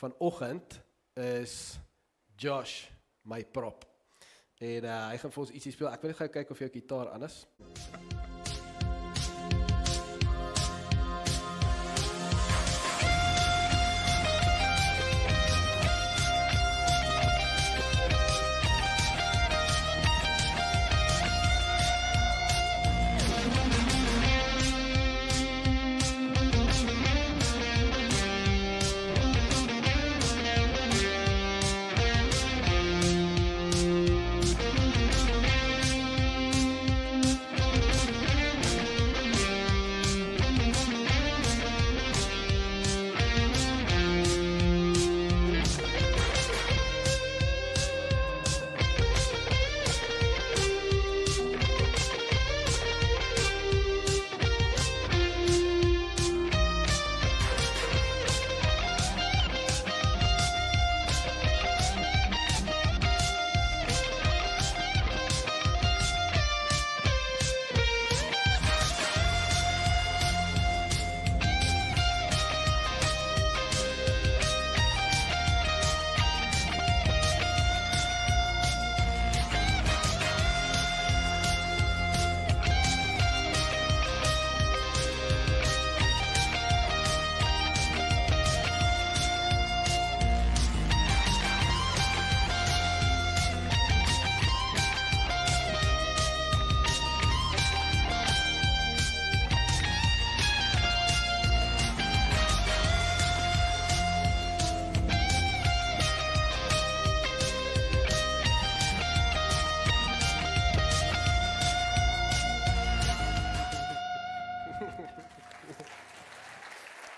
vanoggend is Josh, my prop. En hy gaan vir ons ietsie speel. Ek wil net gou kyk of jou gitaar aan is.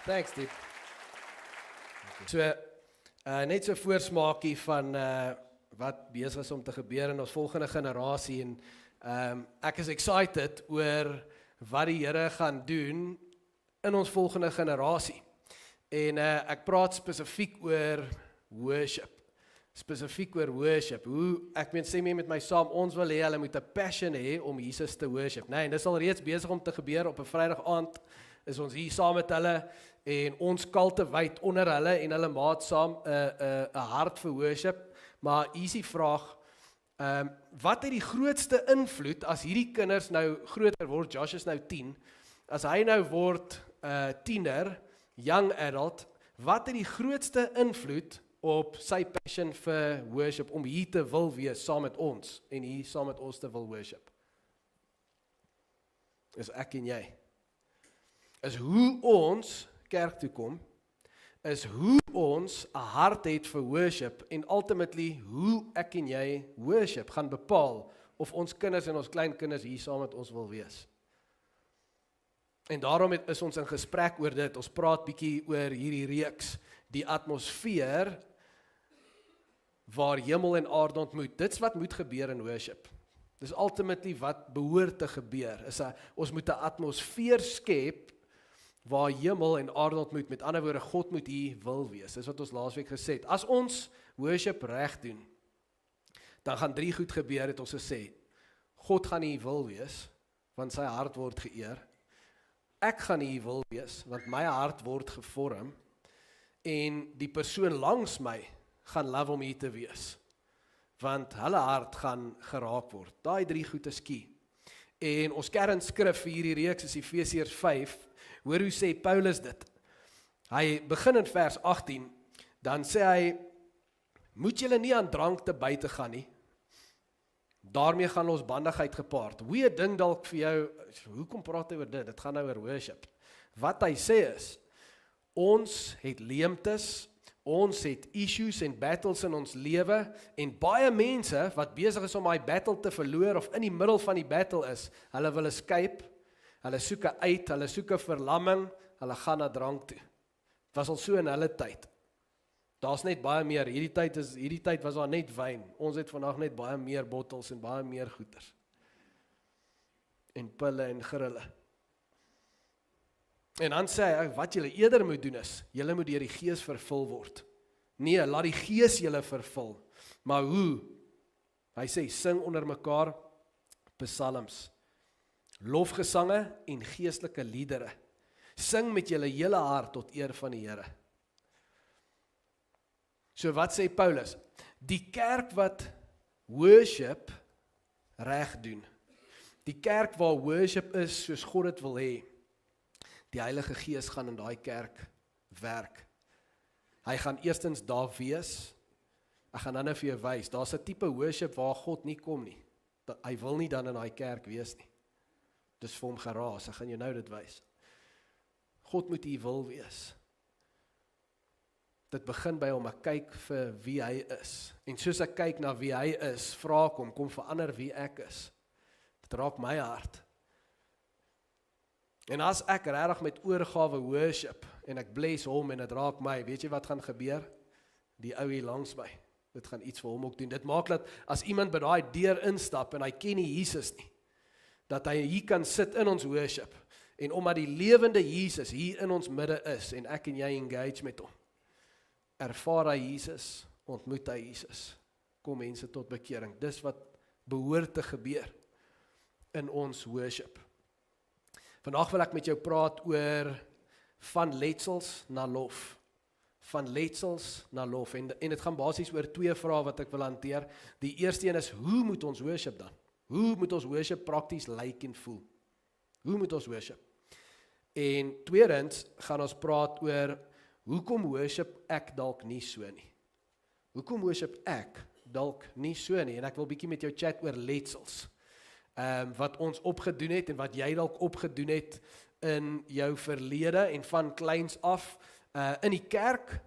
Thanks, Diep. So, net so voorsmaakie van wat besig is om te gebeur in ons volgende generasie en ek is excited oor wat die Here gaan doen in ons volgende generasie. En ek praat spesifiek oor worship. Spesifiek oor worship. Ek sê mee met my saam, ons wil hê hulle moet 'n passion hê om Jesus te worship. Nee, en dis al reeds besig om te gebeur op 'n Vrydag aand. Is ons hier saam met hulle en ons cultivate onder hulle en hulle maat saam 'n hart vir worship. Maar easy vraag, wat het die grootste invloed as hierdie kinders nou groter word? Josh is nou 10. As hy nou word tiener, young adult, wat het die grootste invloed op sy passion vir worship om hier te wil wees saam met ons en hier saam met ons te wil worship? Is ek en jy. Is hoe ons kerk toe kom, is hoe ons 'n hart het vir worship en ultimately hoe ek en jy worship gaan bepaal of ons kinders en ons kleinkinders hier saam met ons wil wees. En daarom is ons in gesprek oor dit. Ons praat bietjie oor hierdie reeks, die atmosfeer waar hemel en aarde ontmoet. Dit's wat moet gebeur in worship. Dis ultimately wat behoort te gebeur. Ons moet 'n atmosfeer skep waar hemel en aarde ontmoet. Met ander woorde, God moet hier wil wees. Dis wat ons laasweek gesê het. As ons worship reg doen, dan gaan 3 goed gebeur, het ons gesê. God gaan hier wil wees, want sy hart word geëer. Ek gaan hier wil wees, want my hart word gevorm. En die persoon langs my gaan love om hier te wees, want hulle hart gaan geraak word. Daai 3 goed is key. En ons kernskrif vir hierdie reeks is Efesiërs 5. Hoor hoe sê Paulus dit? Hy begin in vers 18, dan sê hy, moet julle nie aan drank te buite gaan nie. Daarmee gaan losbandigheid gepaard. Hoe ding dalk vir jou, hoekom praat hy oor dit? Dit gaan nou oor worship. Wat hy sê is, ons het leemtes, ons het issues en battles in ons lewe, en baie mense wat besig is om daai battle te verloor, of in die middel van die battle is, hulle wil escape, hulle soek uit, hulle soek 'n verlamming, hulle gaan na drank toe. Het was al so in hulle tyd. Daar's net baie meer, hierdie tyd was daar net wyn, ons het vandag net baie meer bottels en baie meer goeders. En pille en grille. En dan sê hy, wat julle eerder moet doen is, julle moet deur die Gees vervul word. Nee, laat die Gees julle vervul. Maar hoe? Hy sê, sing onder mekaar psalms, lofgesange en geestelike liedere. Sing met julle hele hart tot eer van die Here. So wat sê Paulus? Die kerk wat worship reg doen. Die kerk waar worship is soos God dit wil hê. Die Heilige Gees gaan in daai kerk werk. Hy gaan eerstens daar wees. Ek gaan dan nou vir jou wys. Daar's 'n tipe worship waar God nie kom nie. Hy wil nie dan in daai kerk wees nie. Dis vir hom geraas. Ek gaan jou nou dit wys. God moet U wil wees. Dit begin by hom, ek kyk vir wie hy is. En soos ek kyk na wie hy is, vra ek hom, kom verander wie ek is. Dit raak my hart. En as ek regtig met oorgawe worship, en ek bless hom en dit raak my, weet jy wat gaan gebeur? Die ou hier langs my, dit gaan iets vir hom ook doen. Dit maak dat, as iemand by daai deur instap, en hy ken nie Jesus nie, dat hy hier kan sit in ons worship, en omdat die lewende Jesus hier in ons midde is, en ek en jy engage met hom, ervaar hy Jesus, ontmoet hy Jesus, kom mense tot bekering. Dis wat behoort te gebeur in ons worship. Vandag wil ek met jou praat oor van letsels na lof. Van letsels na lof. En dit gaan basies oor twee vrae wat ek wil hanteer. Die eerste een is, hoe moet ons worship dan? Hoe moet ons worship prakties lyk en voel? Hoe moet ons worship? En tweedens gaan ons praat oor, hoekom worship ek dalk nie so nie? Hoekom worship ek dalk nie so nie? En ek wil bietjie met jou chat oor letsels. Wat ons opgedoen het en wat jy dalk opgedoen het in jou verlede en van kleins af in die kerk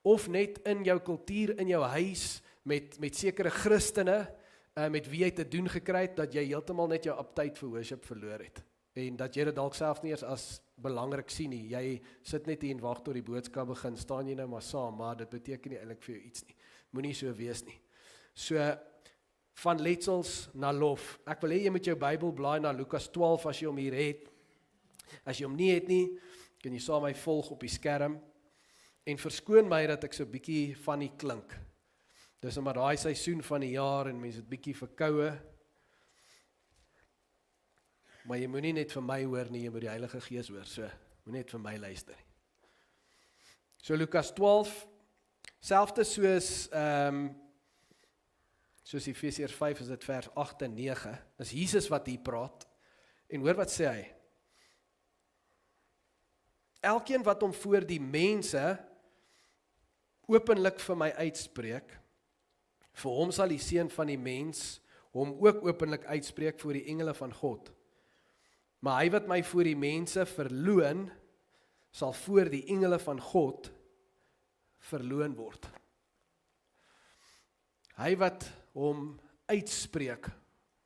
of net in jou kultuur, in jou huis met sekere Christene met wie jy te doen gekry het, dat jy heeltemal net jou aptyd vir worship verloor het. En dat jy dit dalk self nie eens as belangrik sien nie. Jy sit net hier en wag tot die boodskap begin, staan jy nou maar saam, maar dit beteken nie eintlik vir jou iets nie. Moenie so wees nie. So, van letsels na lof. Ek wil hê jy met jou Bybel blaai na Lukas 12 as jy hom hier het. As jy hom nie het nie, kan jy saam my volg op die skerm. En verskoon my dat ek so bietjie funny klink. Dis omdat daai seisoen van die jaar en mense het bietjie verkoue. Maar jy moenie net vir my hoor nie, jy moet die Heilige Gees hoor, so moenie net vir my luister nie. So Lukas 12, selfde soos Efesiërs 5 is dit vers 8 en 9, is Jesus wat hier praat, en hoor wat sê hy, elkeen wat hom voor die mense openlik vir my uitspreek, vir hom sal die seun van die mens hom ook openlik uitspreek voor die engele van God. Maar hy wat my voor die mense verloon, sal voor die engele van God verloon word. Hy wat hom uitspreek,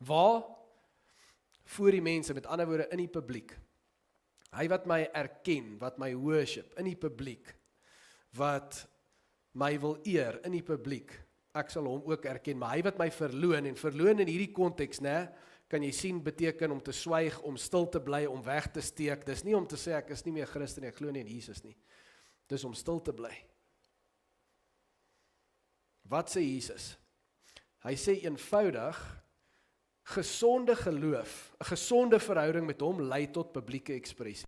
waar? Voor die mense, met ander woorde in die publiek. Hy wat my erken, wat my worship in die publiek, wat my wil eer in die publiek, ek sal hom ook erken, maar hy wat my verloon, en verloon in hierdie konteks, kan jy sien beteken om te swyg, om stil te bly, om weg te steek. Dis nie om te sê ek is nie meer Christen, ek glo nie in Jesus nie. Dis om stil te bly. Wat sê Jesus? Hy sê eenvoudig, gesonde geloof, 'n gesonde verhouding met hom lei tot publieke ekspressie.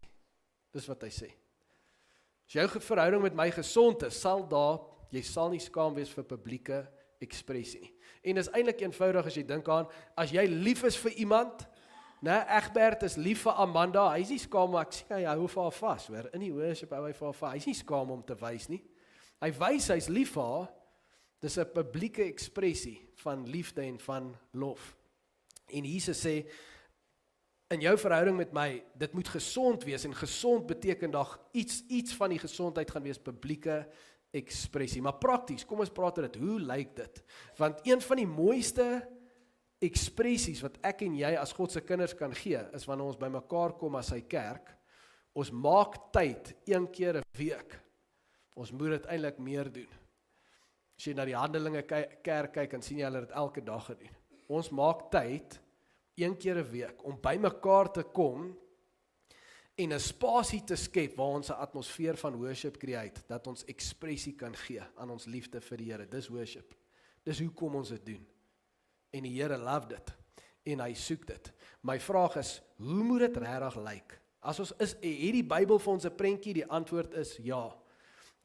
Dis wat hy sê. As jou verhouding met my gesond is, jy sal nie skaam wees vir publieke ekspressie nie. En dis eintlik eenvoudig as jy dink aan, as jy lief is vir iemand, Egbert is lief vir Amanda, hy is nie skaam, maar ek sien hy hou vir haar vas, hoor, in die worship hou hy vir haar vas, hy is nie skaam om te wys nie. Hy wys, hy is lief vir haar, dis 'n publieke ekspressie van liefde en van lof. En Jesus sê, in jou verhouding met my, dit moet gesond wees, en gesond beteken dat iets van die gesondheid gaan wees, publieke ekspressie. Maar prakties, kom ons praat oor dit, hoe lyk dit? Want een van die mooiste ekspressies wat ek en jy as God se kinders kan gee, is wanneer ons by mekaar kom as sy kerk, ons maak tyd, 1 keer 'n week, ons moet dit eintlik meer doen. As jy na die Handelinge kerk kyk, dan sien jy hulle dit elke dag gedoen. Ons maak tyd, 1 keer 'n week, om by mekaar te kom, en 'n spasie te skep, waar ons 'n atmosfeer van worship create, dat ons ekspressie kan gee, aan ons liefde vir die Here, dis worship. Dis hoekom ons dit doen. En die Here love dit, en hy soek dit. My vraag is, hoe moet dit regtig lyk? As ons het die Bybel vir ons 'n prentjie, die antwoord is ja.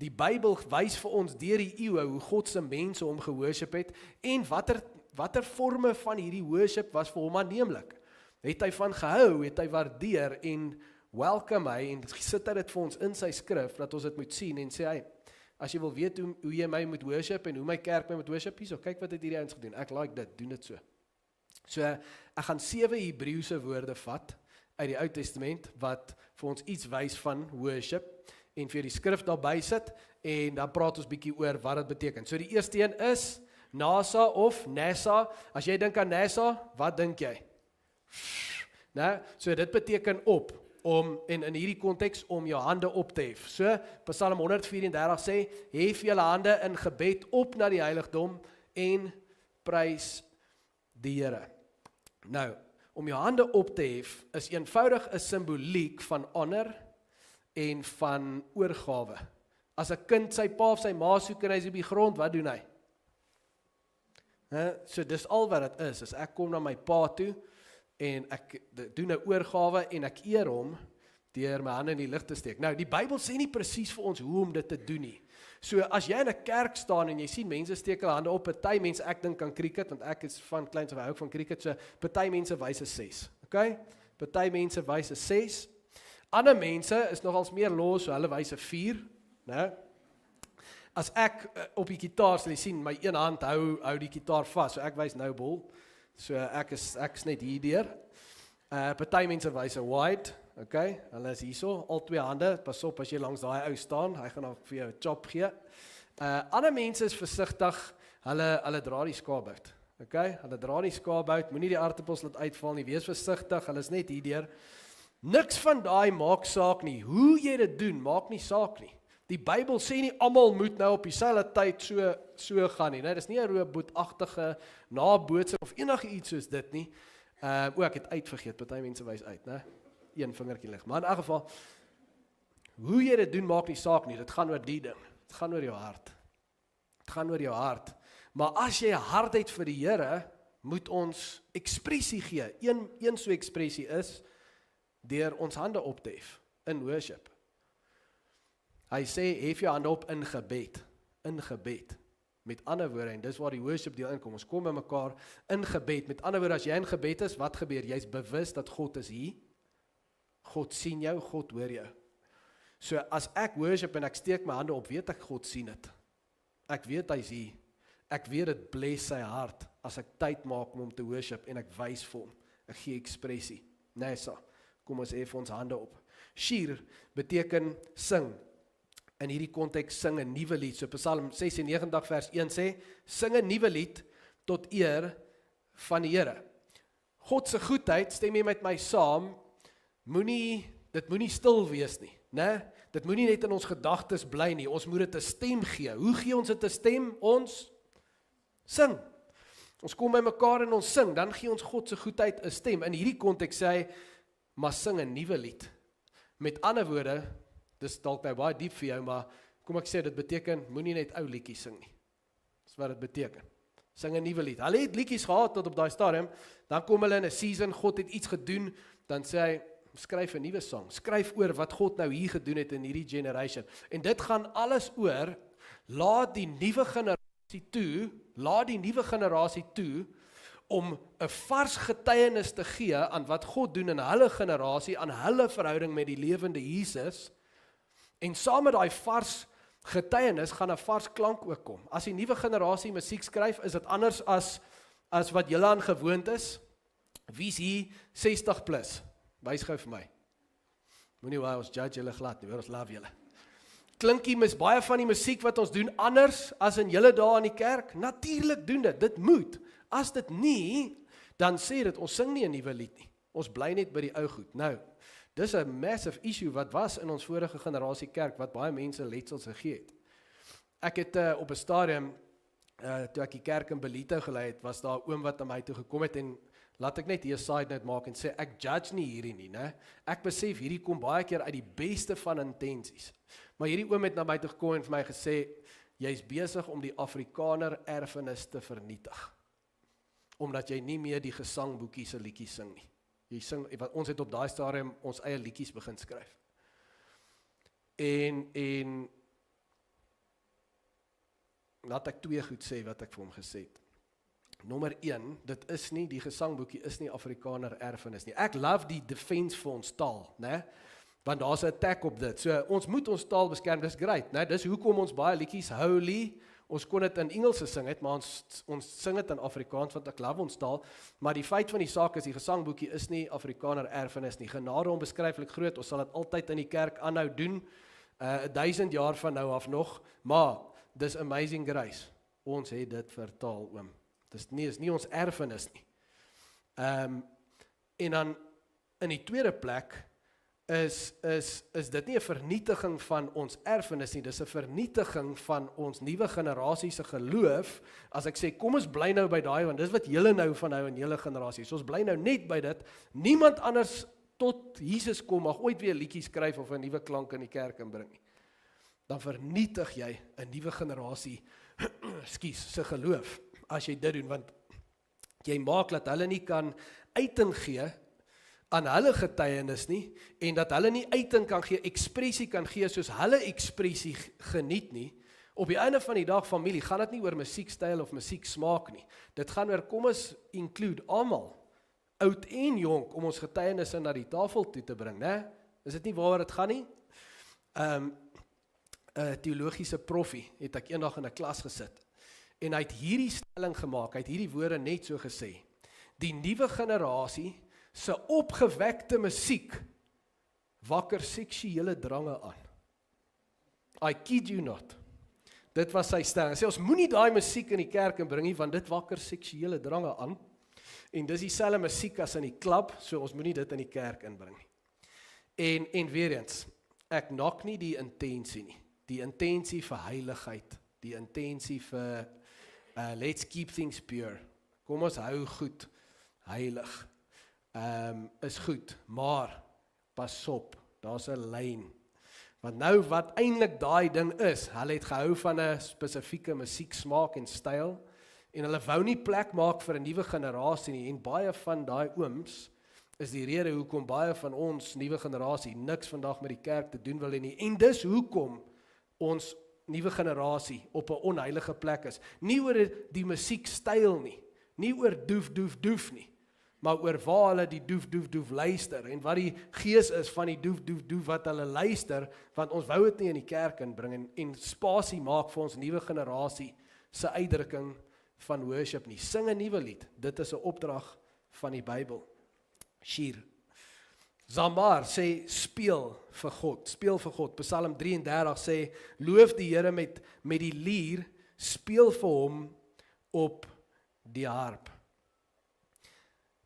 Die Bybel wys vir ons deur die eeue hoe God se mense hom geworship het en watter forme van hierdie worship was vir hom aanneemlik. Het hy van gehou, het hy waardeer en welcome hy en sit hy dit vir ons in sy skrif dat ons dit moet sien en sê hy, as jy wil weet hoe jy my moet worship en hoe my kerk my moet worship, hierso, kyk wat het hierdie ouens gedoen. Ek like dit, doen dit so. So, ek gaan 7 Hebreëse woorde vat uit die Ou Testament wat vir ons iets wys van worship en vir die skrif daarby sit en dan praat ons bietjie oor wat dit beteken. So die eerste een is NASA of NASA. As jy dink aan NASA, wat dink jy? Nou, so dit beteken op en in hierdie konteks om jou hande op te hef. So Psalm 134 sê, hef julle hande in gebed op na die heiligdom en prys die Here. Nou, om jou hande op te hef is eenvoudig 'n simboliek van honor en van oorgawe. As 'n kind sy pa of sy ma soek en hy's op die grond, wat doen hy? So dis al wat dit is ek kom na my pa toe en ek doen 'n oorgawe en ek eer hom deur my hande in die lug te steek. Nou, die Bybel sê nie presies vir ons hoe om dit te doen nie. So as jy in 'n kerk staan en jy sien mense steek hulle hande op, party mense, ek dink aan cricket, want ek is van kleins af hou van cricket, so party mense wys 'n 6. Okay? Party mense wys 'n 6. Ander mense is nogals meer los, so hulle wys 'n 4, né? As ek op die gitaar sal jy sien, my een hand hou die gitaar vas, so ek wys nou bol. So ek is net hierdeur. Party mense wys 'n wide, okay? Hulle is hierso, al twee hande. Pas op as jy langs daai ou staan, hy gaan dan vir jou 'n chop gee. Ander mense is versigtig, hulle dra die skaapbout. Okay? Hulle dra die skaapbout, moenie die aartappels laat uitval nie, wees versigtig, hulle is net hierdeur. Niks van daai maak saak nie. Hoe jy dit doen, maak nie saak nie. Die Bybel sê nie almal moet nou op dieselfde tyd so gaan nie, né? Dis nie 'n robootagtige nabootsing of enige iets soos dit nie. Ek het uitvergeet, party mense wys uit, né? Een vingertjie lig. Maar in elk geval, hoe jy dit doen maak nie saak nie. Dit gaan oor die ding. Dit gaan oor jou hart. Dit gaan oor jou hart. Maar as jy 'n hart het vir die Here, moet ons ekspressie gee. Een so ekspressie is deur ons hande op te hef in worship. Hy sê, hef jou hande op in gebed. In gebed. Met ander woorde, en dis waar die worship deel inkom, ons kom by mekaar in gebed. Met ander woorde, as jy in gebed is, wat gebeur? Jy's bewus dat God is hier. God sien jou, God hoor jou. So as ek worship en ek steek my hande op, weet ek God sien dit. Ek weet hy's hier. Ek weet dit bless sy hart as ek tyd maak om hom te worship en ek wys vir hom. Ek gee ekspressie. Nesa, kom ons hef ons hande op. Shir beteken sing. In hierdie konteks sing 'n nuwe lied. So Psalm 96 vers 1 sê, sing 'n nuwe lied tot eer van die Here. God se goedheid, stem jy met my saam, dit moenie stil wees nie, né? Dit moenie net in ons gedagtes bly nie. Ons moet dit 'n stem gee. Hoe gee ons dit 'n stem? Ons sing. Ons kom by mekaar en ons sing, dan gee ons God se goedheid 'n stem. In hierdie konteks sê hy, maar sing 'n nuwe lied. Met ander woorde, dis dalk nou baie diep vir jou, maar kom ek sê, dit beteken, moenie net ou liedjies sing nie. Dis wat dit beteken. Sing 'n nuwe lied. Hulle het liedjies gehad tot op daai stadium, dan kom hulle in 'n season, God het iets gedoen, dan sê hy, skryf 'n nuwe song, skryf oor wat God nou hier gedoen het in hierdie generation. En dit gaan alles oor, laat die nuwe generasie toe, om 'n vars getuienis te gee aan wat God doen in hulle generasie, aan hulle verhouding met die lewende Jesus. En saam met daai vars getuienis gaan 'n vars klank ook kom. As die nuwe generasie musiek skryf, is dit anders as wat julle aan gewoond is. Wie's hier 60 plus? Wys gou vir my. Moenie wou ons judge julle glad nie, ons love julle. Klinkie baie van die musiek wat ons doen anders as in julle dae in die kerk? Natuurlik doen dit moet. As dit nie, dan sê dit, ons sing nie 'n nuwe lied nie. Ons bly net by die ou goed. Nou, dis 'n massive issue wat was in ons vorige generasie kerk, wat baie mense letsels gegee het. Ek het op 'n stadium, toe ek die kerk in Belito gelei het, was daar 'n oom wat na my toe gekom het en laat ek net hier 'n side note maak en sê, ek judge nie hierdie nie, né? Ek besef, hierdie kom baie keer uit die beste van intensies. Maar hierdie oom het na my toe gekom en vir my gesê, jy's besig om die Afrikaner erfenis te vernietig. Omdat jy nie meer die gesangboekie se liedjies sing nie. Jy sing, ons het op daai stadium ons eie liedjies begin skryf. En laat ek 2 goed sê wat ek vir hom gesê het. Nommer 1, dit is nie, die gesangboekie is nie Afrikaner erfenis nie. Ek love die defense vir ons taal, né? Want daar's 'n attack op dit. So ons moet ons taal beskerm, dis great, né? Dis hoekom ons baie liedjies holy, ons kon dit in Engels gesing het, maar ons sing dit in Afrikaans want ek love ons taal. Maar die feit van die saak is die gesangboekie is nie Afrikaner erfenis nie. Genade onbeskryflik groot. Ons sal dit altyd in die kerk aanhou doen. 1000 jaar van nou af nog, maar dis amazing grace. Ons het dit vertaal, oom. Dis nie ons erfenis nie. En dan in die tweede plek is dit nie 'n vernietiging van ons erfenis nie, dis 'n vernietiging van ons nuwe generasie se geloof. As ek sê, kom ons bly nou by daai, want dis wat julle nou van nou in julle generasie. So ons bly nou net by dit. Niemand anders tot Jesus kom mag ooit weer liedjies skryf of 'n nuwe klank in die kerk inbring nie. Dan vernietig jy 'n nuwe generasie se geloof as jy dit doen, want jy maak dat hulle nie kan uiting gee aan hulle getuienis nie, en dat hulle nie uiting kan gee, ekspressie kan gee soos hulle ekspressie geniet nie. Op die einde van die dag, familie, gaan dit nie oor musiekstyl of musieksmaak nie. Dit gaan oor, kom ons include almal, oud en jonk, om ons getuienisse na die tafel toe te bring, né? Is dit nie waaroor dit gaan nie? 'n teologiese proffie het ek eendag in 'n klas gesit, en hy het hierdie stelling gemaak, hy het hierdie woorde net so gesê: die nuwe generasie se opgewekte musiek wakker seksuele drange aan. I kid you not. Dit was sy stelling. Hy sê, ons moenie daai musiek in die kerk inbring nie, want dit wakker seksuele drange aan. En dis dieselfde musiek as in die klub, so ons moenie dit in die kerk inbring nie. En weer eens, ek knock nie die intensie nie. Die intensie vir heiligheid, die intensie vir let's keep things pure. Kom ons hou goed, heilig. Is goed, maar pas op, daar's 'n lyn. Want nou wat eintlik daai ding is, hulle het gehou van 'n spesifieke musieksmaak en styl, en hulle wou nie plek maak vir 'n nuwe generasie nie, en baie van daai ooms is die rede hoekom baie van ons nuwe generasie niks vandag met die kerk te doen wil hê nie, en dis hoekom ons nuwe generasie op 'n onheilige plek is. Nie oor die musiekstyl nie oor doef nie, maar oor waar hulle die doef luister, en wat die gees is van die doef wat hulle luister, want ons wou dit nie in die kerk inbring, en spasie maak vir ons nuwe generasie se uitdrukking van worship nie. Sing 'n nuwe lied, dit is 'n opdrag van die Bybel. Shir. Zamar sê, speel vir God. Psalm 33 sê, loof die Here met die lier, speel vir hom op die harp.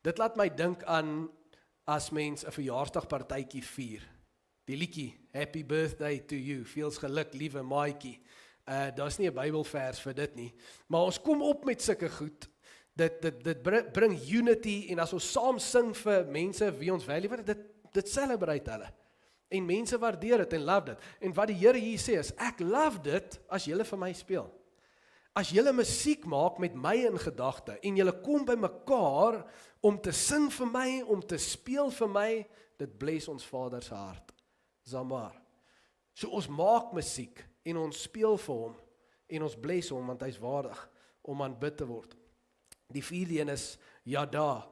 Dit laat my dink aan as mens 'n verjaarsdagpartytjie vier. Die liedjie, Happy Birthday to You, veels geluk, liewe maatjie. Daar's nie 'n Bybelvers vir dit nie, maar ons kom op met sulke goed. Dit bring unity, en as ons saam sing vir mense wie ons value, dit celebrate hulle. En mense waardeer dit en love dit. En wat die Here hier sê is, ek love dit as julle vir my speel. As julle musiek maak met my in gedagte, en julle kom by mekaar om te sing vir my, om te speel vir my, dit bless ons Vader se hart. Zamar. So ons maak musiek, en ons speel vir hom, en ons bless hom, want hy's waardig om aanbid te word. Die vierde een is Yada.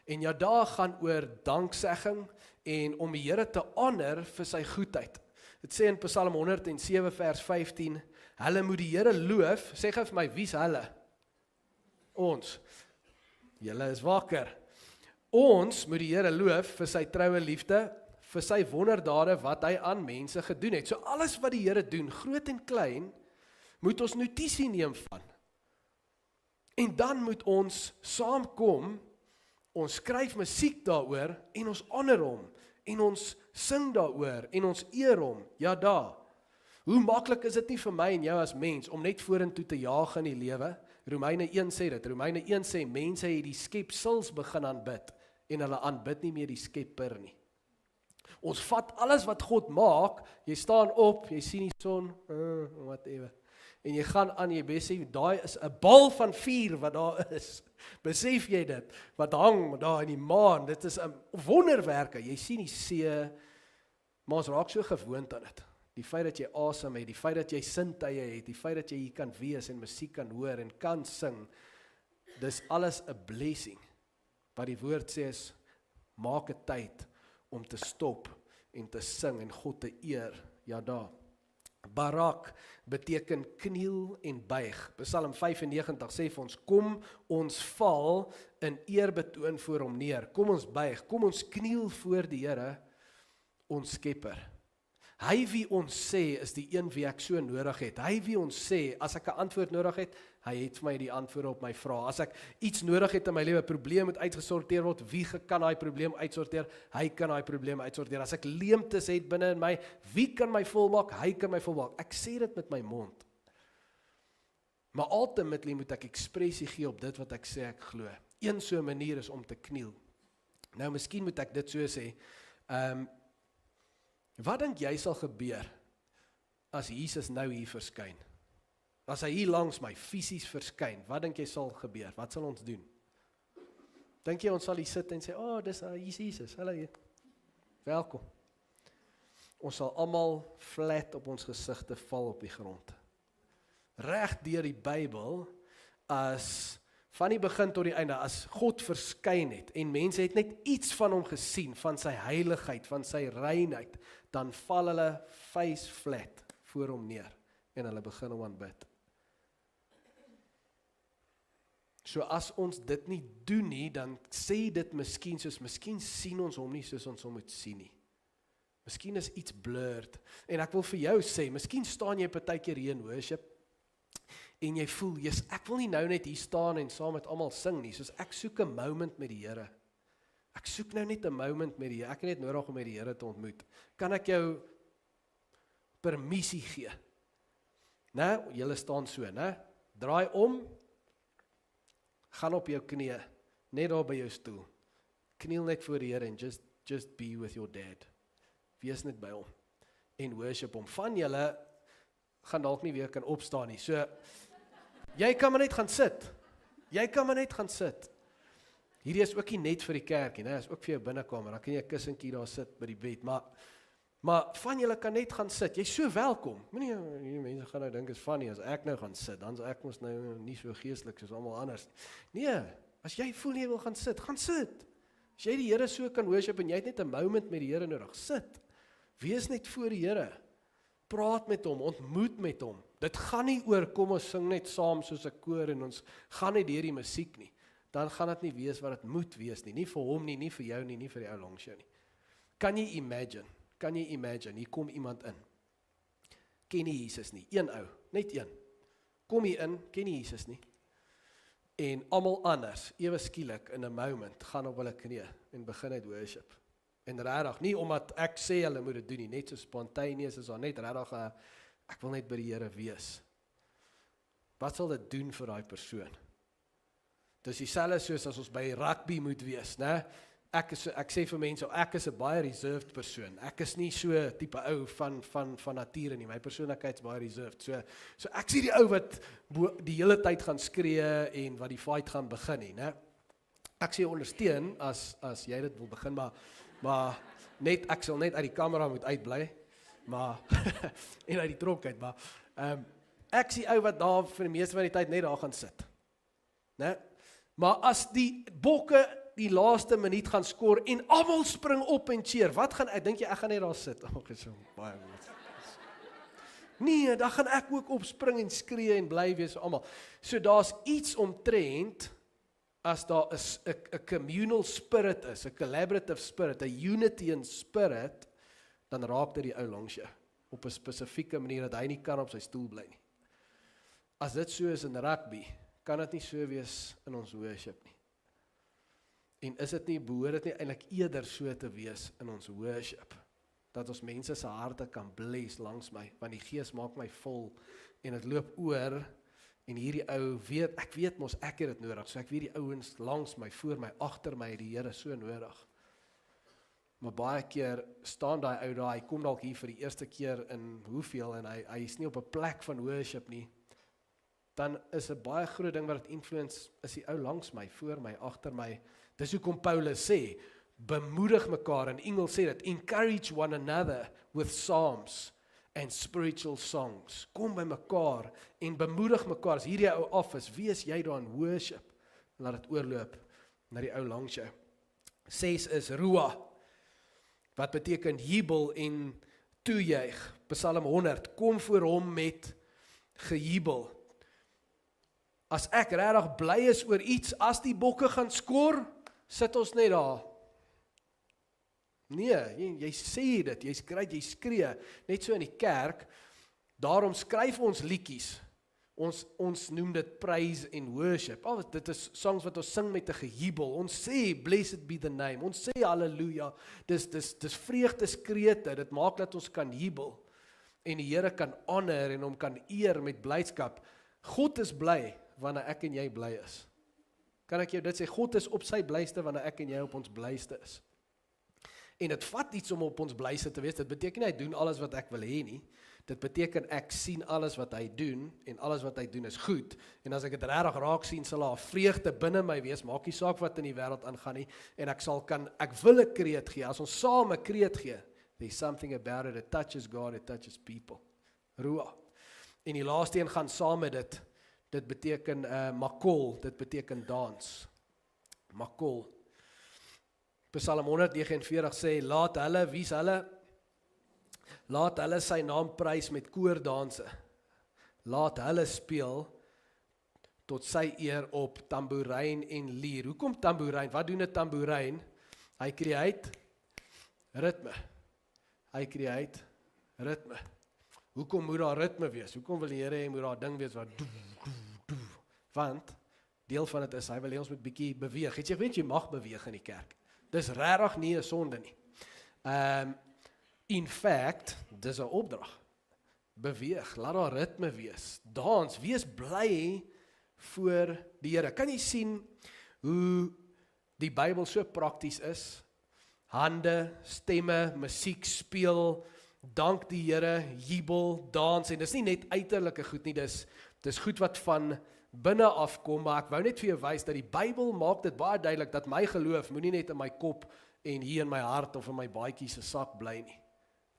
En Yada gaan oor danksegging, en om die Here te honor vir sy goedheid. Dit sê in Psalm 107 vers 15, hulle moet die Here loof, sê gou vir my, wie's hulle? Ons. Julle is wakker. Ons moet die Here loof vir sy troue liefde, vir sy wonderdade wat hy aan mense gedoen het. So alles wat die Here doen, groot en klein, moet ons notisie neem van. En dan moet ons saamkom, ons skryf musiek daaroor, en ons honor hom, en ons sing daaroor, en ons eer hom, Yada. Hoe maklik is dit nie vir my en jou as mens, om net vorentoe te jaag in die lewe? Romeine 1 sê dit, Romeine 1 sê, mense het die skepsels begin aanbid, en hulle aanbid nie meer die skepper nie. Ons vat alles wat God maak, jy staan op, jy sien die son, whatever, en jy gaan aan, jy besef, daai is 'n bal van vuur wat daar is. Besef jy dit? Wat hang daar in die maan, dit is 'n wonderwerke. Jy sien die see, maar ons raak so gewoond aan dit. die feit dat jy asem het, die feit dat jy sintuie het, die feit dat jy hier kan wees en musiek kan hoor en kan sing, dis alles 'n blessing. Wat die woord sê is, maak 'n tyd om te stop en te sing en God te eer, ja daar. Barak beteken kniel en buig. Psalm 95 sê vir ons, kom ons val in eerbetoon voor hom neer. Kom ons buig, kom ons kniel voor die Here, ons Skepper. Hy wie ons sê is die een wie ek so nodig het. Hy wie ons sê, as ek 'n antwoord nodig het, hy het vir my die antwoorde op my vrae. As ek iets nodig het in my lewe, 'n probleem moet uitgesorteer word, wie kan daai probleem uitsorteer? Hy kan daai probleem uitsorteer. As ek leemtes het binne in my, wie kan my volmaak? Hy kan my volmaak. Ek sê dit met my mond. Maar ultimately moet ek ekspressie gee op dit wat ek sê ek glo. Een so 'n manier is om te kniel. Nou, miskien moet ek dit so sê. Wat dink jy sal gebeur as Jesus nou hier verskyn? As hy hier langs my fisies verskyn, wat dink jy sal gebeur? Wat sal ons doen? Dink jy ons sal hier sit en sê, dis hier's Jesus, hallo hier. Welkom. Ons sal almal flat op ons gesigte val op die grond. Reg deur die Bybel, as van die begin tot die einde, as God verskyn het, en mense het net iets van hom gesien, van sy heiligheid, van sy reinheid, dan val hulle face flat voor hom neer, en hulle begin hom aanbid. So as ons dit nie doen nie, dan sê dit miskien sien ons hom nie soos ons hom moet sien nie. Miskien is iets blurred, en ek wil vir jou sê, miskien staan jy partykeer hier in worship, en jy voel, ek wil nie nou net hier staan en saam met almal sing nie, soos ek soek 'n moment met die Here. Ek soek nou net 'n moment met die Here, ek het net nodig om met die Here te ontmoet. Kan ek jou permissie gee? Nou, julle staan so, né? Draai om, gaan op jou knieë, net daar by jou stoel. Kniel net voor die Here en just be with your dad. Wees net by hom en worship hom. Van julle gaan dalk nie weer kan opstaan nie. So, jy kan maar net gaan sit. Hierdie is ook nie net vir die kerkie, né? Is ook vir jou binnekamer. Dan kan jy 'n kussentjie daar sit by die bed, maar van julle kan net gaan sit. Jy's so welkom. Moenie hierdie mense gaan nou dink is funny as ek nou gaan sit. Dan is ek mos nou nie so geestelik soos almal anders. Nee, as jy voel jy wil gaan sit, gaan sit. As jy die Here so kan worship en jy het net 'n moment met die Here nodig, sit. Wees net voor die Here. Praat met hom, ontmoet met hom. Dit gaan nie oor kom ons sing net saam soos 'n koor en ons gaan net deur die musiek nie. Dan gaan dit nie wees wat dit moet wees nie. Nie vir hom nie, nie vir jou nie, nie vir die ou langs jou nie. Kan jy imagine, hier kom iemand in. Ken nie Jesus nie, een ou, net een. Kom hier in, ken nie Jesus nie. En almal anders, ewe skielik in 'n moment, gaan op hulle knieë en begin uit worship. En regtig, nie omdat ek sê hulle moet dit doen nie, net so spontaneous is daar net regtig, ek wil net by die Here wees. Wat sal dit doen vir daai persoon? Dis dieselfde soos as ons by rugby moet wees, né? Ek sê vir mense, ek is 'n baie reserved persoon. Ek is nie so tipe ou van nature nie. My persoonlikheid is baie reserved. So ek sien die ou wat die hele tyd gaan skree en wat die fight gaan begin nie, né? Ek sê ondersteun as jy dit wil begin, maar net ek sal net uit die kamera moet uitbly, maar en uit die tronk uit, maar ek sien ou wat daar vir die meeste van die tyd net daar gaan sit, né? Maar as die bokke die laaste minuut gaan skoor en almal spring op en cheer, wat gaan ek dink jy ek gaan net daar sit? So baie goed. Nee, dan gaan ek ook opspring en skree en bly wees almal. So daar's iets omtrent as daar is 'n communal spirit is, 'n collaborative spirit, 'n unity in spirit, dan raak dit die ou langs jou op 'n spesifieke manier dat hy nie kan op sy stoel bly nie. As dit so is in rugby, kan dit nie so wees in ons worship nie. En behoort dit nie eintlik eerder so te wees in ons worship, dat ons mense se harte kan bless langs my, want die Gees maak my vol, en dit loop oor, en hierdie ou ek weet mos ek het dit nodig, so ek weet die ouens langs my, voor my, agter my, die Here so nodig. Maar baie keer staan daai ou daar, hy kom dalk hier vir die eerste keer in hoeveel, en hy is nie op 'n plek van worship nie, dan is 'n baie groot ding wat dit influence, is die ou langs my, voor my, agter my. Dis hoekom Paulus sê, bemoedig mekaar, in Engels sê dit, encourage one another with psalms and spiritual songs. Kom by mekaar en bemoedig mekaar. As hierdie ou office, wie is jy daar in worship? Laat dit oorloop na die ou langs jou. 6 is Ruah, wat beteken jubel en toejuig. Psalm 100, kom voor hom met gejubel. As ek regtig bly is oor iets, as die bokke gaan skor, sit ons net daar. Nee, jy sê dit, jy skryf, jy skree, net so in die kerk, daarom skryf ons liedjies. Ons noem dit praise and worship. Dit is songs wat ons sing met 'n gejubel. Ons sê blessed be the name. Ons sê halleluja. Dis vreugdeskrete. Dit maak dat ons kan jubel en die Here kan honor en hom kan eer met blydskap. God is bly wanneer ek en jy bly is. Kan ek jou dit sê? God is op sy blyste wanneer ek en jy op ons blyste is. En dit vat iets om op ons blyste te wees. Dit beteken nie hy doen alles wat ek wil hê nie. Dit beteken ek sien alles wat hy doen en alles wat hy doen is goed. En as ek dit regtig raak sien, sal daar vreugde binne my wees, maak nie saak wat in die wêreld aangaan nie. En ek wil 'n kreet gee. As ons saam 'n kreet gee, there's something about it. It touches God, it touches people. Ruah. En die laaste een gaan saam met dit. Dit beteken makol, dit beteken dans. Makol. Psalm 149 sê, laat hulle, wie's hulle? Laat hulle sy naam prys met koordanse. Laat hulle speel tot sy eer op tamboerijn en lier. Hoekom tamboerijn? Wat doen 'n tamboerijn? Hy create ritme. Hy create ritme. Hoekom moet daar ritme wees? Hoekom wil die Here hê moet daar ding wees wat doe, doe, doe? Want deel van dit is hy wil hê ons moet bietjie beweeg. Het jy weet jy mag beweeg in die kerk? Dis regtig nie 'n sonde nie. In fact, dis 'n opdrag. Beweeg, laat daar ritme wees. Dans, wees bly voor die Here. Kan jy sien hoe die Bybel so prakties is? Hande, stemme, musiek speel, dank die Here, jubel, dans. En dis nie net uiterlike goed nie, dis goed wat van binne afkom, maar ek wou net vir jou wys dat die Bybel maak dit baie duidelik dat my geloof moenie net in my kop en hier in my hart of in my baadjie se sak bly nie.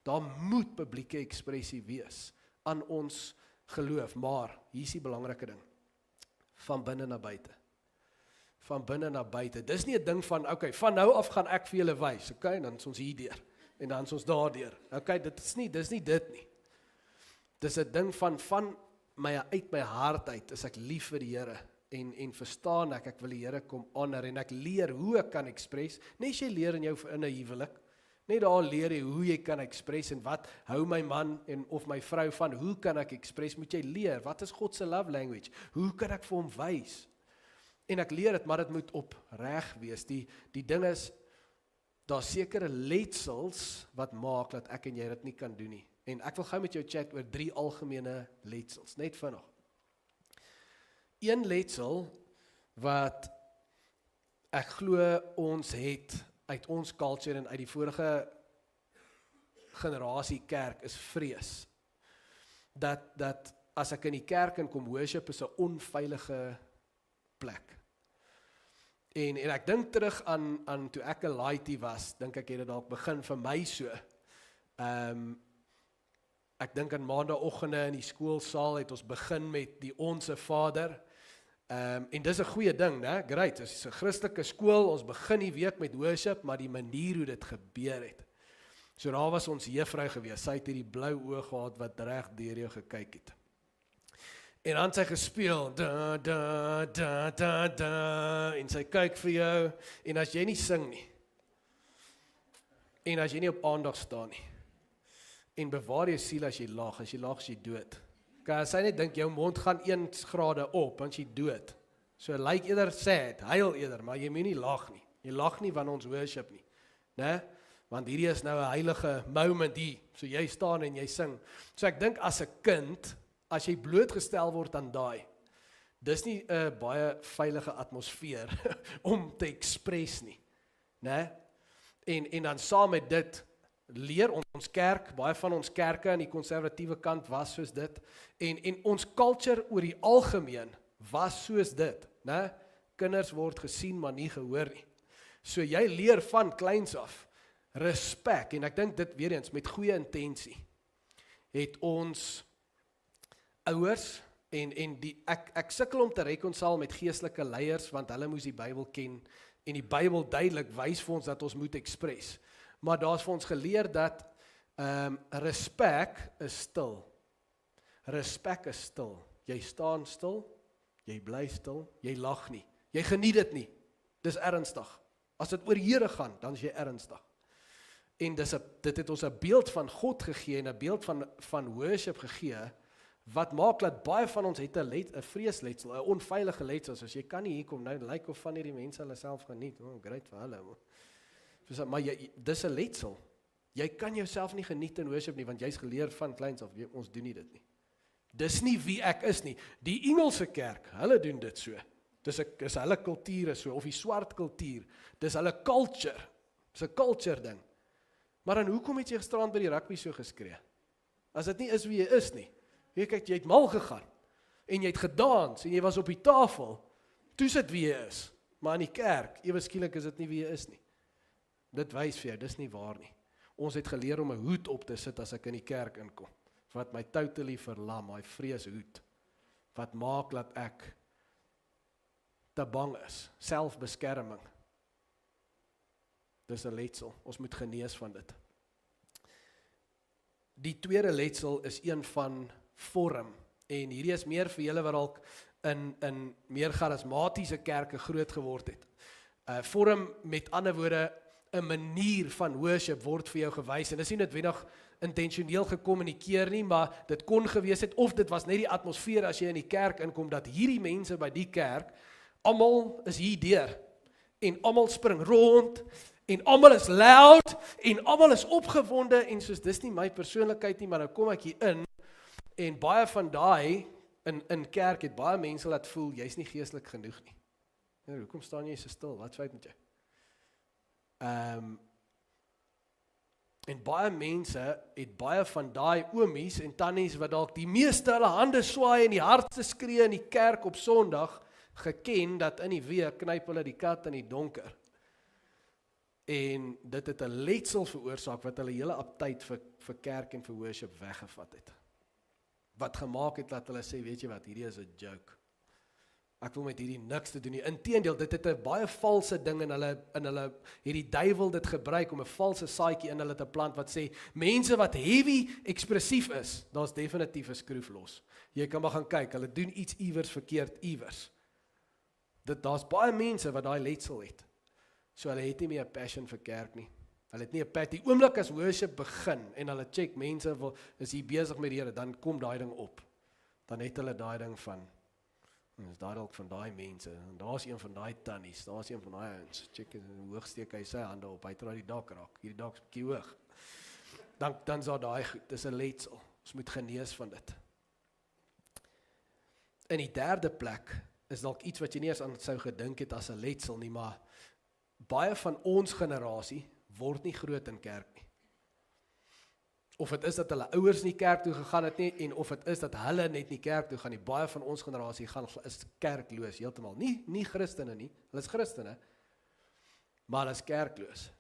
Daar moet publieke ekspressie wees aan ons geloof, maar hier is die belangrike ding. Van binne na buite. Van binne na buite. Dis nie 'n ding van, okay, van nou af gaan ek vir julle wys, okay, dan is ons hierdeur en dan is ons daardeur. Okay, dis nie dit nie. Dis 'n ding van my uit my hart uit, is ek lief vir die Here en verstaan ek wil die Here kom honor en ek leer hoe ek kan express. Net as jy leer in 'n huwelik, net daar leer jy hoe jy kan express en wat hou my man of my vrou van, hoe kan ek express, moet jy leer, wat is God se love language, hoe kan ek vir hom wys, en ek leer dit, maar dit moet opreg wees, die ding is, daar sekere letsels wat maak dat ek en jy dit nie kan doen nie, en ek wil gou met jou chat oor 3 algemene letsels, net vinnig. Een letsel wat ek glo ons het uit ons culture en uit die vorige generasie kerk is vrees. Dat as ek in die kerk in kom worship is 'n onveilige plek. En ek dink terug aan toe ek 'n laaitie was, dink ek het dit dalk begin vir my so. Ek dink aan maandagooggende in die skoolsaal het ons begin met die Onse Vader. En dis 'n goeie ding, né? Great, dit is 'n Christelike skool, ons begin die week met worship, maar die manier hoe dit gebeur het. So daar was ons juffrou gewees, sy het hierdie blou oë gehad wat reg deur jou gekyk het. En dan sy gespeel, da, da, da, da, da, en sy kyk vir jou, en as jy nie sing nie, en as jy nie op aandag staan nie, en bewaar jou siel as jy lag is jy dood. As hy net dink, jou mond gaan 1 grade op, want jy dood. So lyk eerder sad, huil eerder, maar jy moet nie lag nie. Jy lag nie wanneer ons worship nie. Né? Want hierdie is nou 'n heilige moment hier. So jy staan en jy sing. So ek dink as 'n kind, as jy blootgestel word aan daai, dis nie 'n baie veilige atmosfeer om te express nie. Né? En dan saam met dit, leer ons kerk, baie van ons kerke aan die konservatiewe kant was soos dit, en ons culture oor die algemeen was soos dit, né? Kinders word gesien maar nie gehoor nie. So jy leer van kleins af, respek, en ek dink dit weer eens met goeie intensie. het ons ouers, en ek sukkel om te reconcile met geestelike leiers, want hulle moes die Bybel ken, en die Bybel duidelik wys vir ons dat ons moet express. Maar daar is vir ons geleer dat respek is stil. Respek is stil. Jy staan stil, jy bly stil, jy lag nie. Jy geniet dit nie. Dis ernstig. As dit oor Here gaan, dan is jy ernstig. En dit het ons 'n beeld van God gegee en 'n beeld van worship gegee, wat maak dat baie van ons het 'n vreesletsel, 'n onveilige letsel, soos jy kan nie hier kom nou, lyk of van hierdie mense hulle self geniet, great vir hulle. Maar dis 'n letsel. Jy kan jouself nie geniet in worship nie, want jy's geleer van kleins af, ons doen nie dit nie. Dis nie wie ek is nie. Die Engelse kerk, hulle doen dit so. Dis hulle kultuur is so, of die swart kultuur, dis hulle culture, dis 'n culture ding. Maar dan hoekom het jy gisterand by die rugby so geskree? As dit nie is wie jy is nie. Kyk, jy het mal gegaan, en jy het gedans, en jy was op die tafel, toe is dit wie jy is. Maar in die kerk, ewe skielik is dit nie wie jy is nie. Dit wys vir jou, dis nie waar nie. Ons het geleer om 'n hoed op te sit as ek in die kerk inkom, wat my totally verlam, my vreeshoed, wat maak dat ek te bang is, selfbeskerming. Dis 'n letsel, ons moet genees van dit. Die tweede letsel is een van vorm, en hierdie is meer vir julle wat dalk in meer charismatiese kerke groot geword het. Vorm, met ander woorde, 'n manier van worship word vir jou gewys, en dis nie noodwendig intentioneel gekommunikeer nie, maar dit kon gewees het, of dit was net die atmosfeer as jy in die kerk inkom, dat hierdie mense by die kerk, almal is hier deur, en almal spring rond, en almal is loud, en almal is opgewonde, en soos dis nie my persoonlikheid nie, maar nou kom ek hier in, en baie van daai, in kerk het baie mense laat voel, jy's nie geestelik genoeg nie. Nou, hoekom staan jy so stil, wat fout met jou? En baie mense het baie van daai oomies en tannies wat dalk die meeste hulle hande swaai en die hardste skree in die kerk op Sondag geken, dat in die week knyp hulle die kat in die donker. En dit het 'n letsel veroorsaak wat hulle hele aptyd vir kerk en vir worship weggevat het. Wat gemaak het dat hulle sê, weet jy wat, hierdie is 'n joke. Ek wil met hierdie niks te doen nie. Inteendeel, dit het 'n baie valse ding in hulle hierdie duiwel dit gebruik om 'n valse saadjie in hulle te plant wat sê, mense wat heavy ekspressief is, daar's definitief 'n skroef los. Jy kan maar gaan kyk, hulle doen iets iewers verkeerd iewers. Daar's baie mense wat daai letsel het. So hulle het nie meer 'n passion vir kerk nie. Hulle het nie 'n passion. Die oomblik as worship begin en hulle check mense is hier besig met die Here, dan kom daai ding op. Dan het hulle daai ding van, is daar dalk van daai mense, en daar's een van daai tannies, daar's een van daai ouens, check hoe hoog steek hy sy hande op, hy draai die dak raak, hierdie dak is bietjie hoog. Dan is daar daai goed, dis 'n letsel. Ons moet genees van dit. In die derde plek is dalk iets wat jy nie eens aan sou gedink het as 'n letsel nie, maar baie van ons generasie word nie groot in kerk nie. Of dit is dat hulle ouers nie kerk toe gegaan het nie, en of dit is dat hulle net nie kerk toe gaan nie. Baie van ons generasie is kerkloos, heeltemal. Nie Christene nie, hulle is Christene, maar hulle is kerkloos.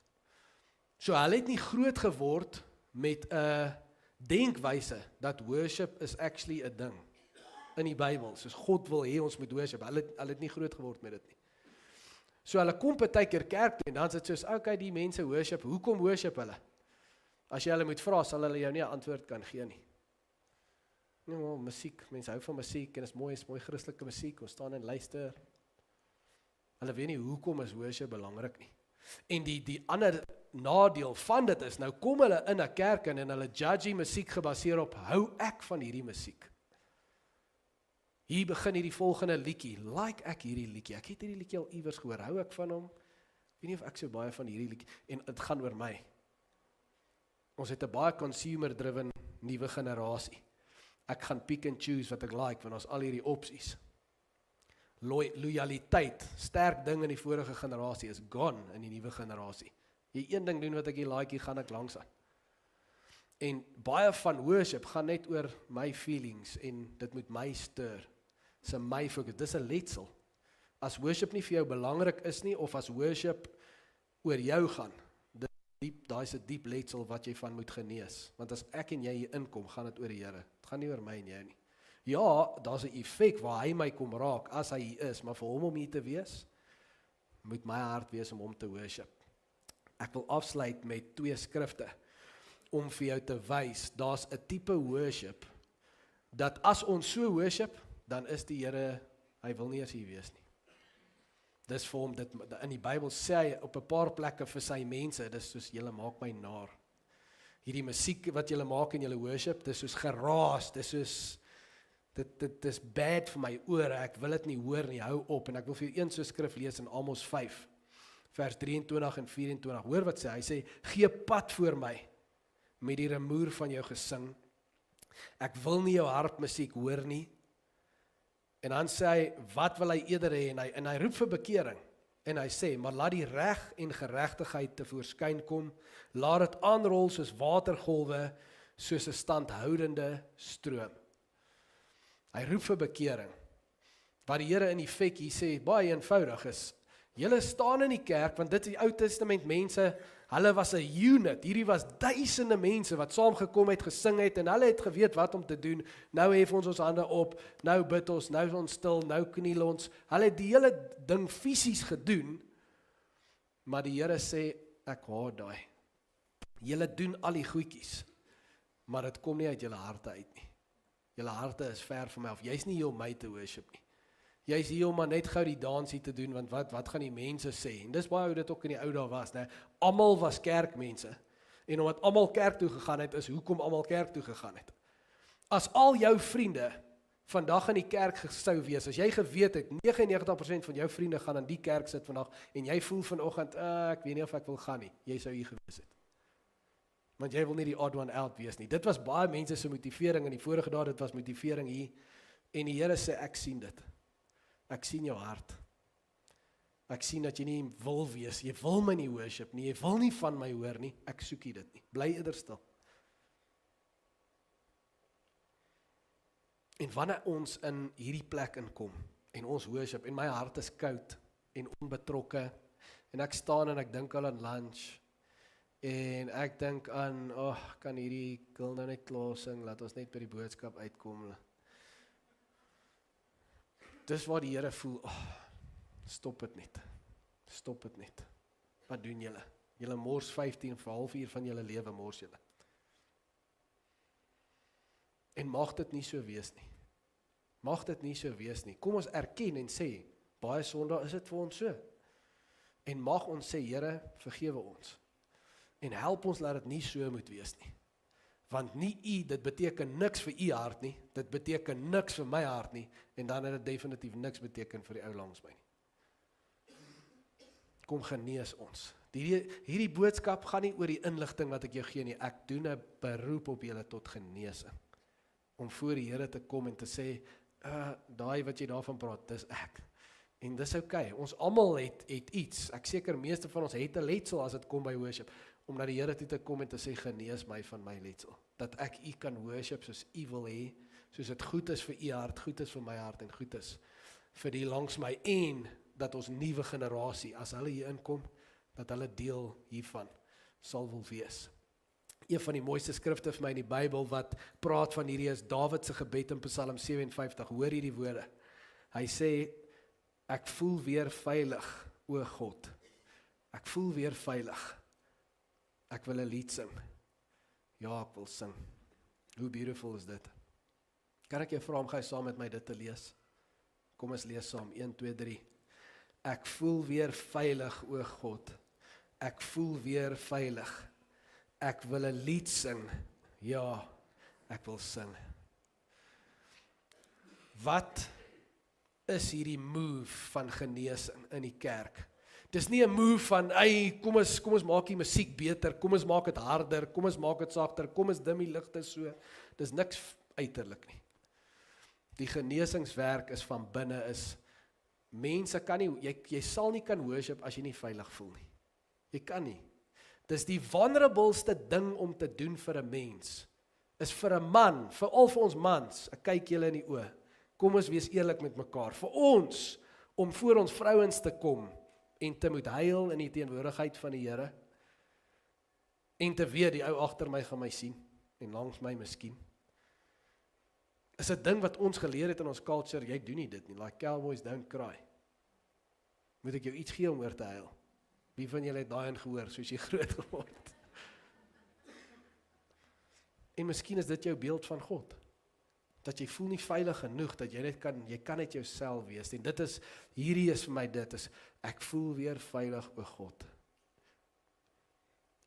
So hulle het nie groot geword met 'n denkwyse dat worship is actually 'n ding in die Bybel, soos God wil hê ons moet worship. Hulle het nie groot geword met dit nie. So hulle kom partykeer kerk toe, en dan is dit soos, okay, die mense worship, hoekom worship hulle? As jy hulle moet vra, sal hulle jou nie 'n antwoord kan gee nie. Nou, musiek, mense hou van musiek, en is mooi Christelike musiek, ons staan en luister. Hulle weet nie, hoekom is worship belangrik nie. En die ander nadeel van dit is, nou kom hulle in 'n kerk en hulle judge musiek gebaseer op, hou ek van hierdie musiek? Hier begin hierdie volgende liedjie, like ek hierdie liedjie, ek het hierdie liedjie al iewers gehoor, hou ek van hom? Ek weet nie of ek so baie van hierdie liedjie, en dit gaan oor my. Ons het 'n baie consumer-driven nuwe generasie. Ek gaan pick and choose wat ek like, want ons al hierdie opsies. Loyaliteit, sterk ding in die vorige generasie, is gone in die nuwe generasie. Jy een ding doen wat ek hier like, hier gaan ek langs aan. En baie van worship gaan net oor my feelings, en dit moet my stir. Dis 'n my focus, dis 'n letsel. As worship nie vir jou belangrik is nie, of as worship oor jou gaan, Daai is 'n diep letsel wat jy van moet genees. Want as ek en jy hier inkom, gaan dit oor die Here. Dit gaan nie oor my en jou nie. Ja, daar's 'n effek waar hy my kom raak as hy hier is, maar vir hom om hier te wees, moet my hart wees om hom te worship. Ek wil afsluit met 2 skrifte om vir jou te wys, daar's 'n tipe worship dat as ons so worship, dan is die Here, hy wil nie eens hier wees nie. Dis vir hom, in die Bybel sê hy op 'n paar plekke vir sy mense, dis soos, julle maak my naar. Hierdie musiek wat julle maak in julle worship, dis soos geraas, dis soos, dit is bad vir my ore, ek wil dit nie hoor nie, hou op, en ek wil vir jou een so skrif lees in Amos 5, vers 23 en 24, hoor wat sê, hy sê, gee pad voor my, met die rumoer van jou gesing, ek wil nie jou harpmusiek hoor nie, en dan sê hy, wat wil hy eerder hê, en hy roep vir bekering, en hy sê, maar laat die reg en geregtigheid tevoorskyn kom, laat dit aanrol soos watergolwe, soos 'n standhoudende stroom. Hy roep vir bekering, wat die Here in effek hier sê, baie eenvoudig is, julle staan in die kerk, want dit is die Ou Testament mense, hulle was 'n unit, hierdie was duisende mense wat saamgekom het, gesing het, en hulle het geweet wat om te doen, nou hef ons hande op, nou bid ons, nou is ons stil, nou kniel ons, hulle het die hele ding fisies gedoen, maar die Here sê, ek haat daai, julle doen al die goedjies, maar dit kom nie uit julle harte uit nie, julle harte is ver van my af, jy's nie hier om my te worship nie, jy's hier om maar net gou die dansie te doen, want wat gaan die mense sê, en dis baie hoe dit ook in die ou dae was, né? Almal was kerkmense, en omdat almal kerk toe gegaan het, is hoekom almal kerk toe gegaan het. As al jou vriende vandag in die kerk sou wees, as jy geweet het, 99% van jou vriende gaan in die kerk sit vandag, en jy voel vanoggend, ek weet nie of ek wil gaan nie, jy sou hier gewees het. Want jy wil nie die odd one out wees nie. Dit was baie mense se motivering in die vorige dae, dit was motivering hier, en die Here sê, ek sien dit. Ek sien jou hart. Ek sien dat jy nie wil wees, jy wil my nie worship nie, jy wil nie van my hoor nie, ek soek jy dit nie, bly eerder stil. En wanneer ons in hierdie plek inkom, en ons worship, en my hart is koud, en onbetrokke, en ek staan en ek dink al aan lunch, en ek dink aan, kan hierdie girl nou net klaar sing, laat ons net by die boodskap uitkom. Dis waar die Here voel, stop dit net. Wat doen julle? Julle mors 15 vir 1/2 uur van julle lewe mors julle. En mag dit nie so wees nie. Kom ons erken en sê, baie sondae is dit vir ons so. En mag ons sê, Here, vergewe ons. En help ons laat dit nie so moet wees nie. Want dit beteken niks vir u hart nie, dit beteken niks vir my hart nie, en dan het dit definitief niks beteken vir die ou langs my nie. Kom genees ons. Hierdie boodskap gaan nie oor die inligting wat ek jou gee nie, ek doen 'n beroep op julle tot genesing. Om voor die Here te kom en te sê, daai wat jy daarvan praat, dis ek. En dis okay, ons almal het iets, ek seker meeste van ons het 'n letsel as dit kom by worship, om na die Here toe te kom en te sê, genees my van my letsel. Dat ek u kan worship soos u wil hê, soos dit goed is vir u hart, goed is vir my hart en goed is vir die langs my, en dat ons nuwe generasie, as hulle hier inkom, dat hulle deel hiervan sal wil wees. Een van die mooiste skrifte vir my in die Bybel wat praat van hierdie is Dawid se gebed in Psalm 57, hoor hierdie woorde. Hy sê, ek voel weer veilig, o God. Ek voel weer veilig. Ek wil 'n lied sing. Ja, ek wil sing. Hoe beautiful is dit? Kan ek jou vra om gou saam met my dit te lees? Kom ons lees saam, 1, 2, 3. Ek voel weer veilig, o God. Ek voel weer veilig. Ek wil 'n lied sing. Ja, ek wil sing. Wat is hierdie move van genesing in die kerk? Dis nie 'n move van, kom ons maak die musiek beter, kom ons maak dit harder, kom ons maak dit sagter, kom ons dim die ligte so. Dis niks uiterlik nie. Die genesingswerk is van binne, is mense kan nie, jy sal nie kan worship as jy nie veilig voel nie. Jy kan nie. Dis die vulnerabelste ding om te doen vir 'n mens, is vir 'n man, veral vir ons mans, ek kyk julle in die oë, kom ons wees eerlik met mekaar, vir ons, om voor ons vrouens te kom, en te moet huil in die teenwoordigheid van die Here, En te weet, die ou agter my gaan my sien, en langs my miskien. Is 'n ding wat ons geleer het in ons culture, jy doen nie dit nie, like cowboys don't cry. Moet ek jou iets gee om oor te huil? Wie van julle het daai een gehoor, soos jy groot geword het? En miskien is dit jou beeld van God. Dat jy voel nie veilig genoeg, dat jy kan net jouself wees. En dit is, hierdie is vir my dit, is, ek voel weer veilig o God.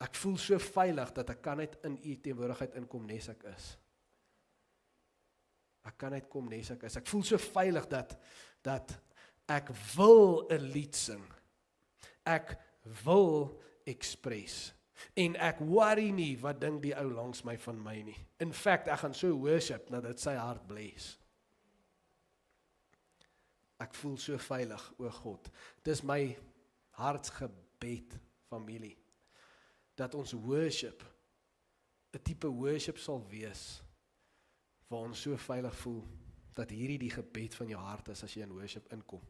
Ek voel so veilig, dat ek kan net in u teenwoordigheid inkom, nes ek is. Ek kan net kom nes ek is. Ek voel so veilig, dat ek wil 'n lied sing. Ek wil express. En ek worry nie, wat dink die ou langs my van my nie. In fact, ek gaan so worship, dat dit sy hart bless. Ek voel so veilig, o God. Dis my hartsgebed, familie. Dat ons worship, 'n tipe worship sal wees, waar ons so veilig voel, dat hierdie die gebed van jou hart is, as jy in worship inkom.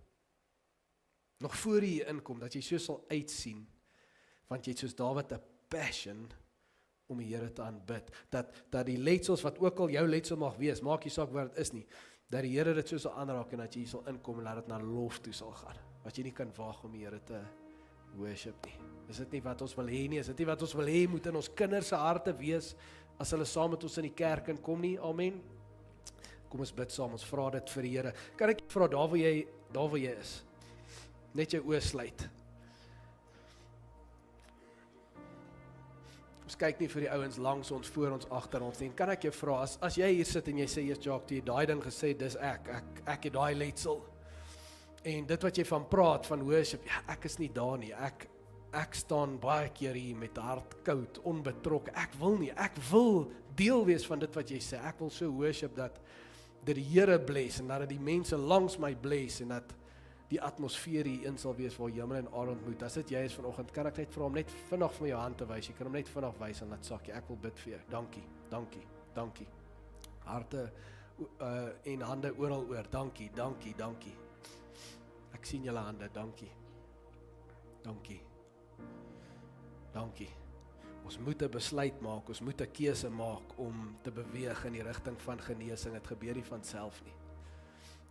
Nog voor jy inkom, dat jy so sal uitsien, want jy het soos Dawid 'n passion, om die Here te aanbid, dat die letsels, wat ook al jou letsel mag wees, maak nie saak wat dit is nie, dat die Here dit so sal aanraak, en dat jy sal inkom, en dat dit na lof toe sal gaan, wat jy nie kan waag om die Here te worship nie. Is dit nie wat ons wil hê nie, is dit nie wat ons wil hê, moet in ons kinders se harte wees, as hulle saam met ons in die kerk inkom nie, amen. Kom ons bid saam, ons vra dit vir die Here. Kan ek vra, daar waar jy is, net jou oë sluit. Ons kyk nie vir die ouens langs ons, voor ons, agter ons nie. Kan ek jou vra, as jy hier sit en jy sê, eers Jacques, toe jy daai ding gesê, dis ek het daai letsel. En dit wat jy van praat, van worship, ja, ek is nie daar nie. Ek staan baie keer hier met hart koud, onbetrokke. Ek wil deel wees van dit wat jy sê. Ek wil so worship dat die Here bless, en dat die mense langs my bless, en dat die atmosfeer hierin sal wees, waar hemel en aarde ontmoet. As dit jy is vanoggend, kan ek net vra om net vinnig vir my jou hand te wys. Jy kan hom net vinnig wys, en laat sakkie. Ek wil bid vir jou. Dankie. Harte en hande oral oor. Dankie. Ek sien julle hande. Dankie. Ons moet 'n besluit maak, ons moet 'n keuse maak om te beweeg in die rigting van genesing. Dit gebeur nie van self nie.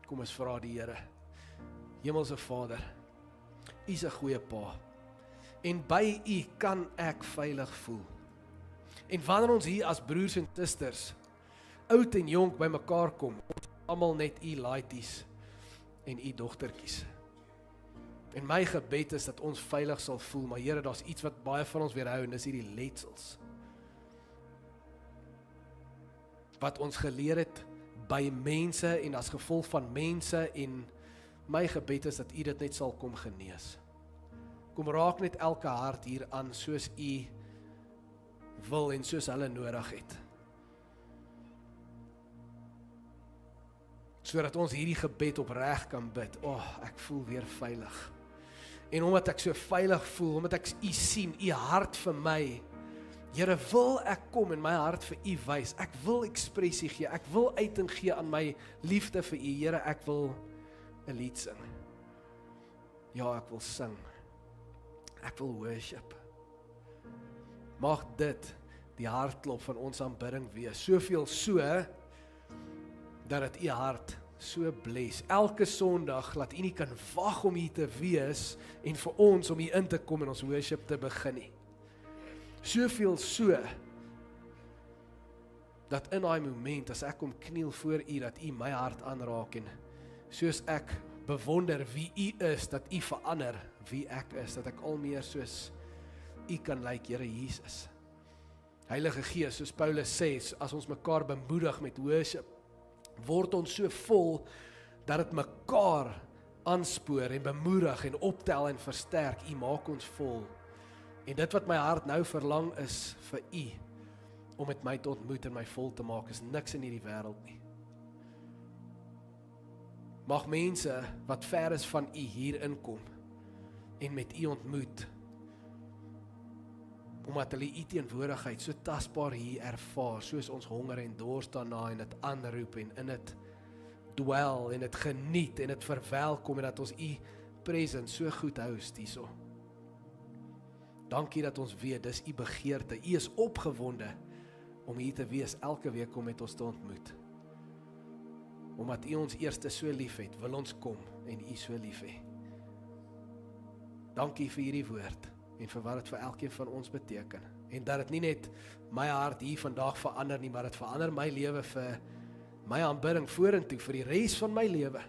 Kom ons vra die Here. Hemelse Vader, U is 'n goeie Pa. En by U kan ek veilig voel. En wanneer ons hier as broers en susters, oud en jonk by mekaar kom, ons almal net U laities en U dogtertjies. En my gebed is dat ons veilig sal voel, maar Here, daar's iets wat baie van ons weerhou, en dis hierdie letsels. Wat ons geleer het by mense, en as gevolg van mense, en my gebed is dat U dit net sal kom genees. Kom raak net elke hart hier aan, soos U wil, en soos hulle nodig het. Sodat ons hierdie gebed opreg kan bid. Ek voel weer veilig. En omdat ek so veilig voel, omdat ek U sien, U hart vir my, Here, wil ek kom en my hart vir U wys. Ek wil ekspressie gee, ek wil uiting gee aan my liefde vir U. Here, ek wil 'n lied sing. Ja, ek wil sing. Ek wil worship. Mag dit die hartklop van ons aanbidding wees. Soveel so, dat dit U hart so bless. Elke Sondag, laat U nie kan wag om hier te wees, en vir ons om hier in te kom en ons worship te begin nie. Soveel so, dat in daai moment, as ek kom kniel voor U, dat U my hart aanraak, en soos ek bewonder wie U is, dat U verander wie ek is, dat ek al meer soos U kan lyk, Here Jesus. Heilige Gees, soos Paulus sê, as ons mekaar bemoedig met worship, word ons so vol, dat het mekaar aanspoor en bemoedig en optel en versterk. U maak ons vol. En dit wat my hart nou verlang is vir U, om met my te ontmoet en my vol te maak, is niks in hierdie wêreld nie. Mag mense wat ver is van U hier inkom en met U ontmoet, omdat hulle U teenwoordigheid so tasbaar hier ervaar, soos ons honger en dors daarna, en dit aanroep en in dit dwel en dit geniet en dit verwelkom, en dat ons U presence so goed hou hierso. Dankie dat ons weet, dis u begeerte, u is opgewonde om hier te wees, elke week om met ons te ontmoet. Omdat u ons eerste so lief het, wil ons kom en u so lief hê. Dankie vir hierdie woord en vir wat dit vir elkeen van ons beteken. En dat dit nie net my hart hier vandag verander nie, maar dit verander my lewe vir my aanbidding vorentoe, vir die res van my lewe.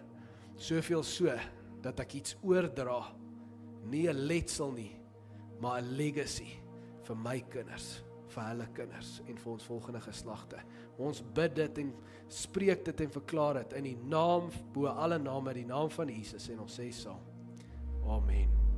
Soveel so, dat ek iets oordra, nie 'n letsel nie, maar 'n legacy vir my kinders, vir hulle kinders en vir ons volgende geslagte. Ons bid dit en spreek dit en verklaar dit in die naam, bo alle name, die naam van Jesus, en ons sê saam. Amen.